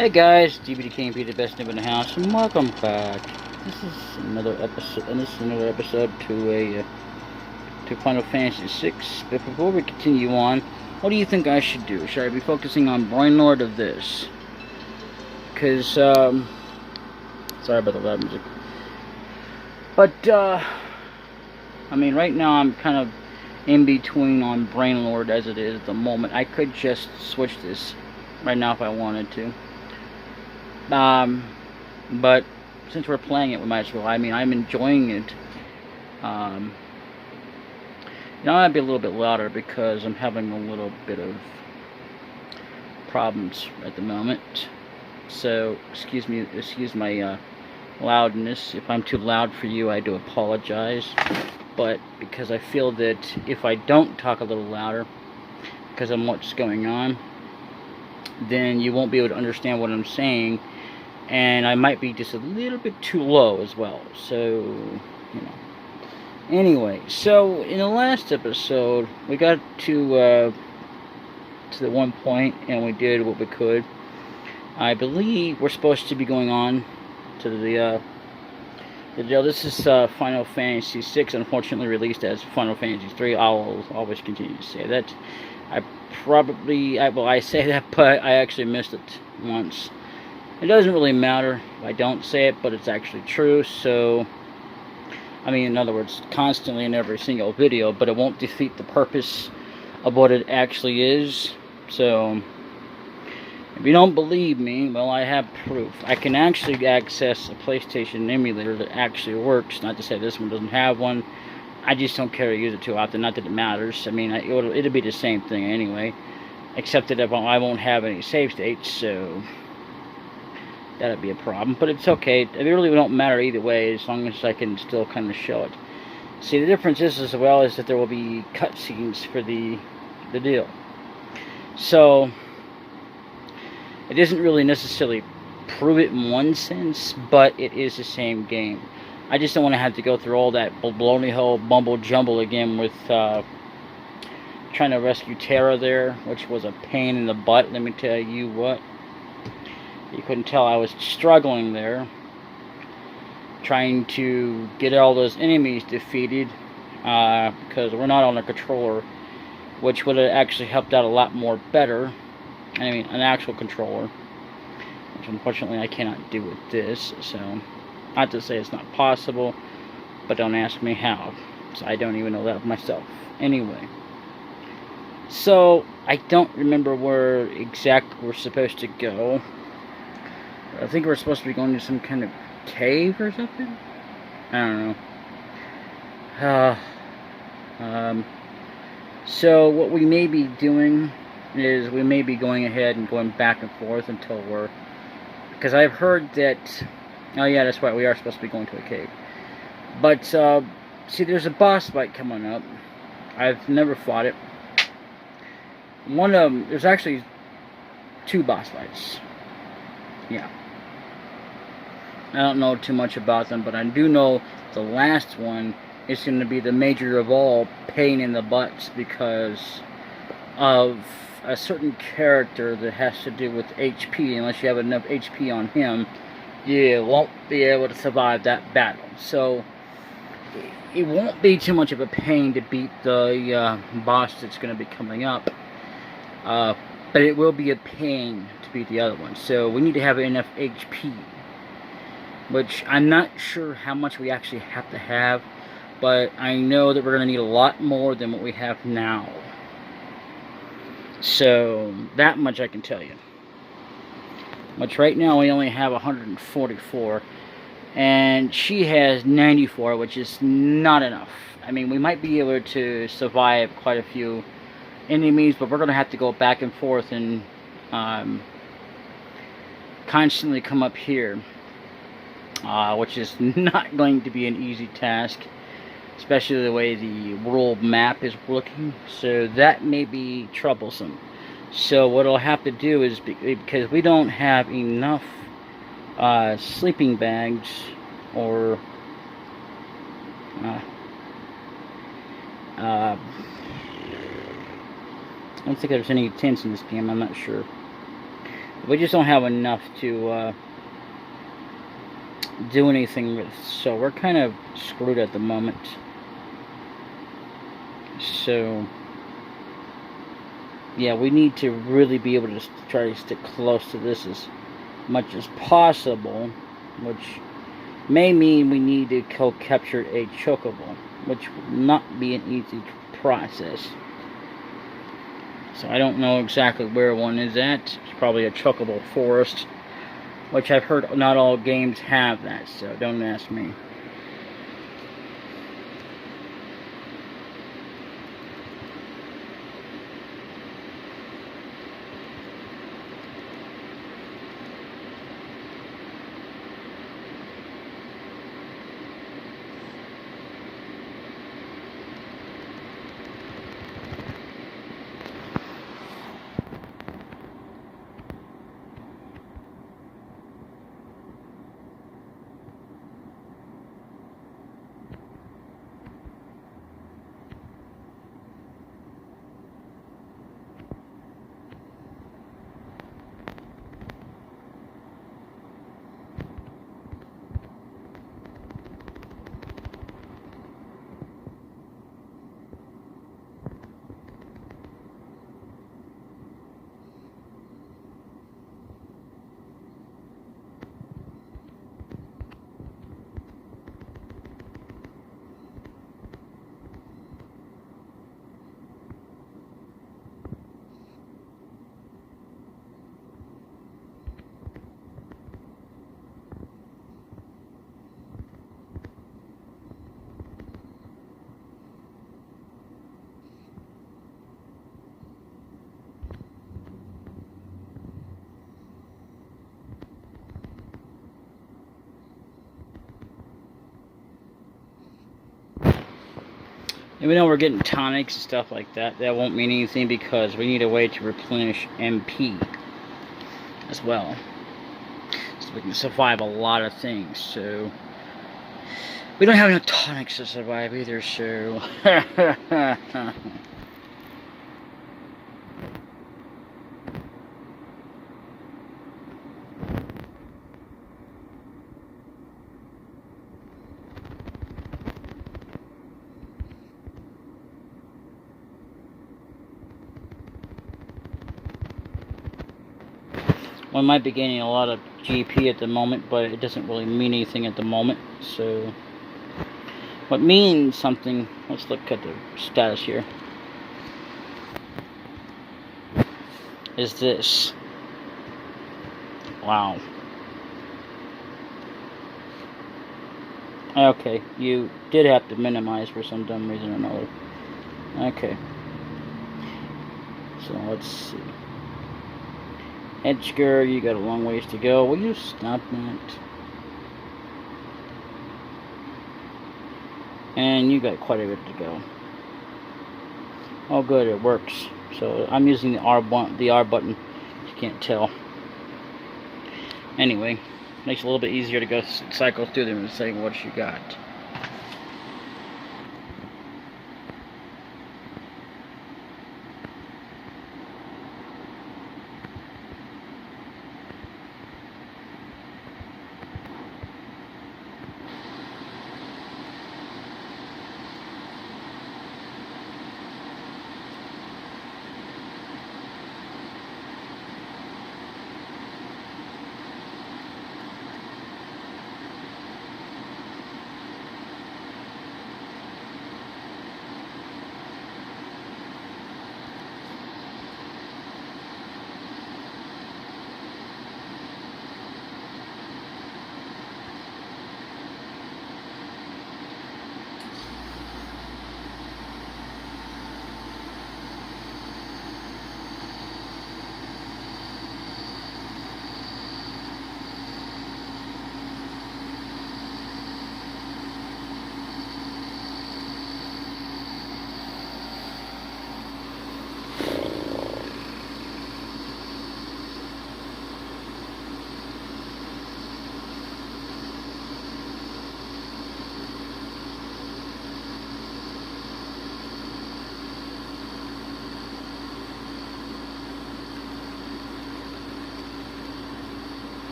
Hey guys, DbdKMP, the best noob in the house, and welcome back. This is another episode to Final Fantasy VI. But before we continue on, what do you think I should do? Should I be focusing on Brainlord of this? Because sorry about the loud music. But I mean, right now I'm kind of in between on Brainlord as it is at the moment. I could just switch this right now if I wanted to. But since we're playing it, we might as well. I mean, I'm enjoying it. I might be a little bit louder because I'm having a little bit of problems at the moment. So, excuse my loudness. If I'm too loud for you, I do apologize. But because I feel that if I don't talk a little louder, because of what's going on, then you won't be able to understand what I'm saying. And I might be just a little bit too low as well. So, you know. Anyway, so in the last episode, we got to the one point, and we did what we could. I believe we're supposed to be going on to the deal. This is Final Fantasy VI, unfortunately released as Final Fantasy III. I'll always continue to say that. I say that, but I actually missed it once. It doesn't really matter if I don't say it, but it's actually true. So, I mean, in other words, constantly in every single video, but it won't defeat the purpose of what it actually is. So, if you don't believe me, well, I have proof. I can actually access a PlayStation emulator that actually works. Not to say this one doesn't have one. I just don't care to use it too often. Not that it matters. I mean, it'll be the same thing anyway, except that I won't have any save states, so that'd be a problem. But it's okay. It really don't matter either way, as long as I can still kind of show it. See, the difference is as well is that there will be cutscenes for the deal. So it doesn't really necessarily prove it in one sense, but it is the same game. I just don't want to have to go through all that baloney hole mumble jumble again with trying to rescue Terra there, which was a pain in the butt, let me tell you what. You couldn't tell I was struggling there, trying to get all those enemies defeated, because we're not on a controller, which would have actually helped out a lot more better. I mean, an actual controller, which unfortunately I cannot do with this. So, not to say it's not possible, but don't ask me how, so I don't even know that myself. Anyway, so I don't remember where exactly we're supposed to go. I think we're supposed to be going to some kind of cave or something. I don't know. So what we may be doing is we may be going ahead and going back and forth until we're, because I've heard that, oh yeah, that's right, we are supposed to be going to a cave. But see, there's a boss fight coming up. I've never fought it. One of them, there's actually two boss fights. Yeah. I don't know too much about them, but I do know the last one is going to be the major of all pain in the butts because of a certain character that has to do with HP. Unless you have enough HP on him, you won't be able to survive that battle. So it won't be too much of a pain to beat the boss that's going to be coming up, but it will be a pain to beat the other one. So we need to have enough HP, which I'm not sure how much we actually have to have, but I know that we're going to need a lot more than what we have now. So that much I can tell you. Which right now we only have 144, and she has 94, which is not enough. I mean, we might be able to survive quite a few enemies, but we're going to have to go back and forth and constantly come up here. Which is not going to be an easy task, especially the way the world map is looking. So that may be troublesome. So what I'll have to do is, because we don't have enough sleeping bags, or I don't think there's any tents in this game, I'm not sure. We just don't have enough to do anything with, so we're kind of screwed at the moment. So yeah, we need to really be able to try to stick close to this as much as possible, which may mean we need to capture a chocobo, which will not be an easy process. So I don't know exactly where one is at. It's probably a chocobo forest, which I've heard not all games have that, so don't ask me. Even though we're getting tonics and stuff like that, that won't mean anything because we need a way to replenish MP as well. So we can survive a lot of things, so we don't have enough tonics to survive either, so one might be gaining a lot of GP at the moment, but it doesn't really mean anything at the moment. So what means something, let's look at the status here, is this. Wow. Okay, you did have to minimize for some dumb reason or another. Okay. So let's see. Edgar, you got a long ways to go. Will you stop that? And you got quite a bit to go. Oh good, it works. So I'm using the R button, if you can't tell. Anyway, makes it a little bit easier to go cycle through them and say what you got.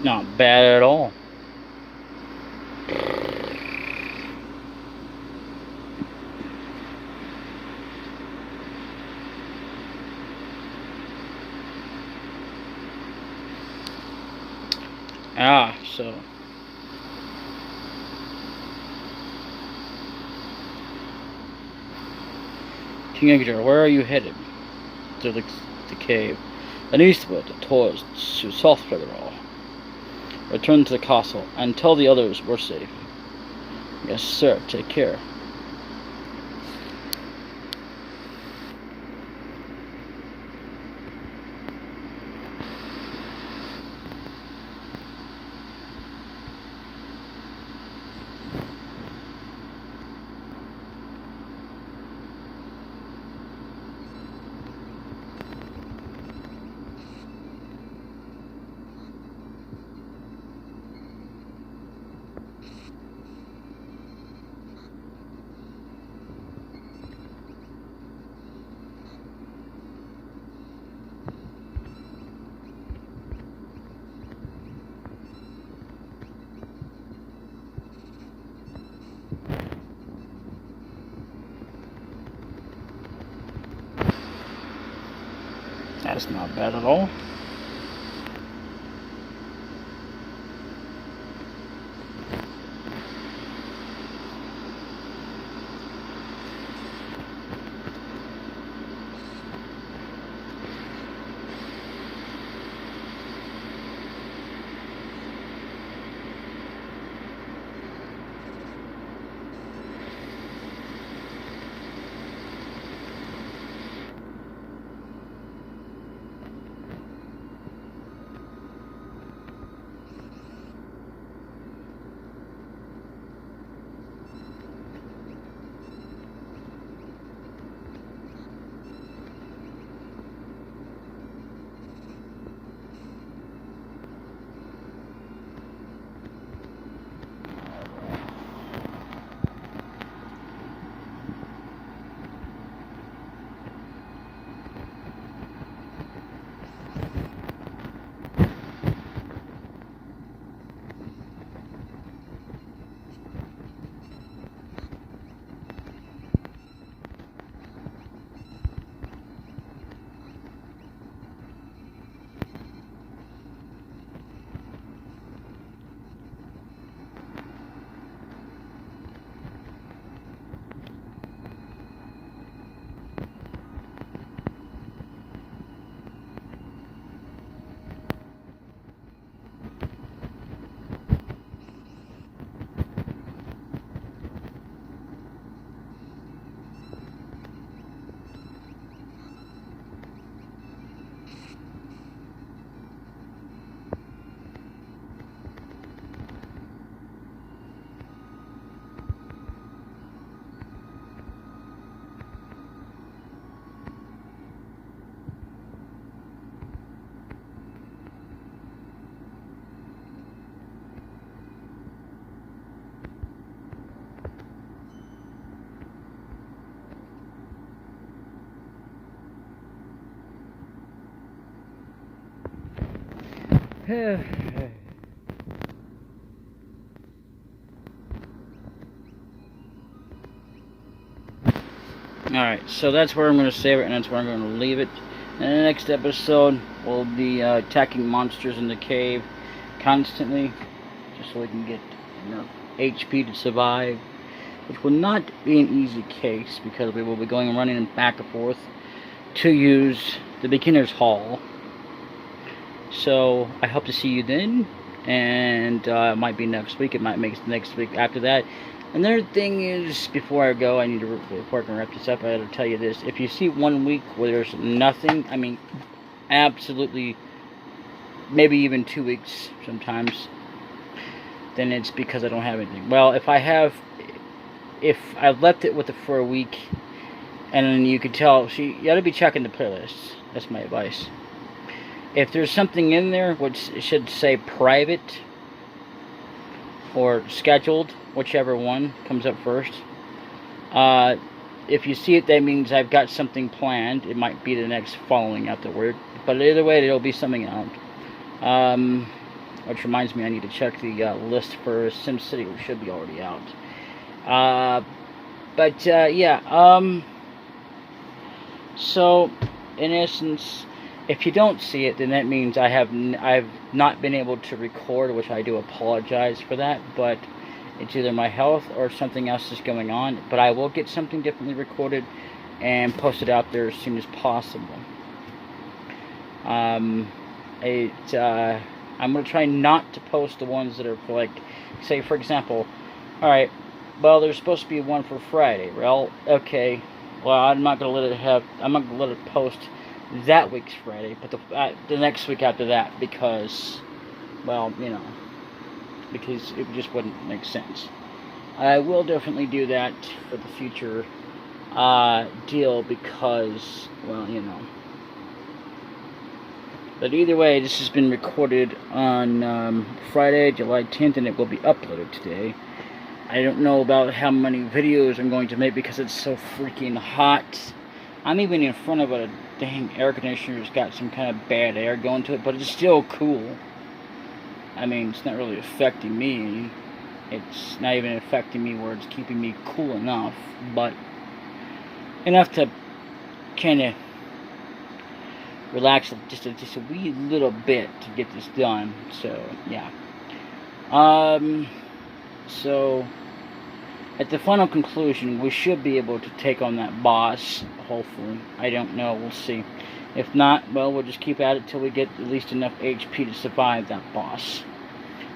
Not bad at all. So teenager, where are you headed? To the cave. And eastward, towards to South Federal. Return to the castle and tell the others we're safe. Yes, sir. Take care. That's not bad at all. Alright, so that's where I'm going to save it, and that's where I'm going to leave it. In the next episode, we'll be attacking monsters in the cave constantly, just so we can get enough HP to survive, which will not be an easy case, because we will be going and running back and forth to use the beginner's hall. So I hope to see you then, and it might be next week, it might make next week after that. Another thing is, before I go, I need to, before I can wrap this up, I gotta tell you this. If you see 1 week where there's nothing, I mean, absolutely, maybe even 2 weeks sometimes, then it's because I don't have anything. Well, if I've left it with it for a week, and then you can tell, see, you gotta be checking the playlists. That's my advice. If there's something in there, which should say private, or scheduled, whichever one comes up first. If you see it, that means I've got something planned. It might be the next following afterward, but either way, it'll be something out. which reminds me I need to check the list for SimCity, which should be already out. Yeah, so in essence, if you don't see it, then that means I've not been able to record, which I do apologize for that, but it's either my health or something else is going on. But I will get something differently recorded and posted out there as soon as possible. I'm going to try not to post the ones that are for, like, say for example, alright, well, there's supposed to be one for Friday. Well, okay, well, I'm not going to let it post that week's Friday, but the next week after that, because, well, you know, because it just wouldn't make sense. I will definitely do that for the future deal, because, well, you know. But either way, this has been recorded on Friday, July 10th, and it will be uploaded today. I don't know about how many videos I'm going to make because it's so freaking hot. I'm even in front of a dang air conditioner that's got some kind of bad air going to it, but it's still cool. I mean, it's not really affecting me. It's not even affecting me where it's keeping me cool enough, but enough to kind of relax just a wee little bit to get this done. So yeah. So at the final conclusion, we should be able to take on that boss, hopefully. I don't know, we'll see. If not, well, we'll just keep at it till we get at least enough HP to survive that boss.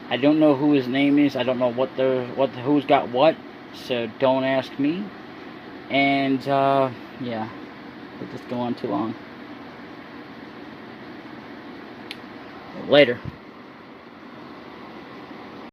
I don't know who his name is. I don't know who's got what, so don't ask me. And yeah, let this go on too long. Later.